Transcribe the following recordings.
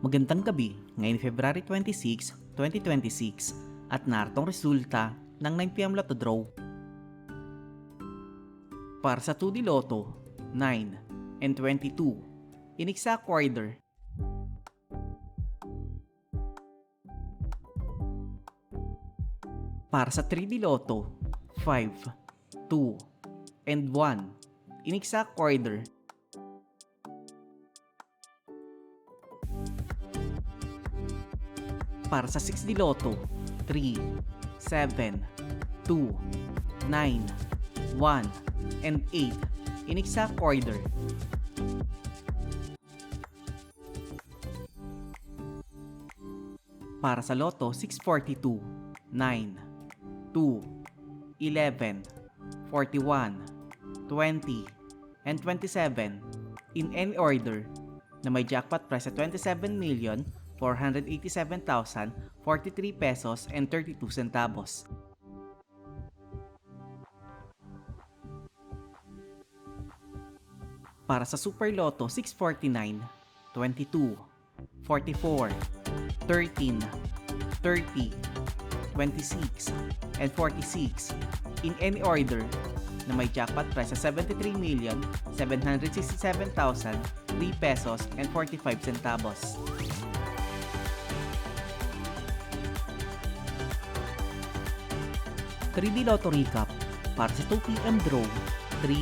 Magandang gabi, ngayon February 26, 2026 at naritong resulta ng 9pm Lotto Draw. Para sa 2D Lotto, 9 and 22, in exact order. Para sa 3D Lotto, 5, 2, and 1, in exact order. Para sa 6D Lotto, 3, 7, 2, 9, 1, and 8, in exact order. Para sa Lotto 642, 9, 2, 11, 41, 20, and 27, in any order, na may jackpot price at 27,487,043 pesos and 32 centavos. Para sa Super Lotto 649, 22, 44, 13, 30, 26, and 46, in any order, na may jackpot price sa 73,767,003 pesos and 45 centavos. (3D Lotto Recap) para sa 2pm draw 3,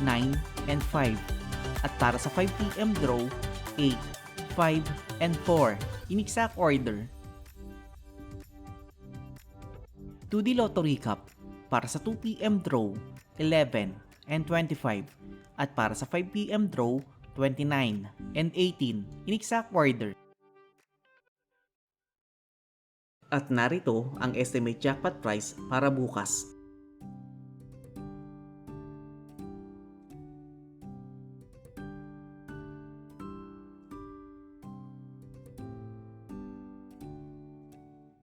9, and 5 at para sa 5pm draw 8, 5, and 4 in exact order. 2D Lotto Recap para sa 2pm draw 11 and 25 at para sa 5pm draw 29 and 18 in exact order. At narito ang estimate jackpot price para bukas.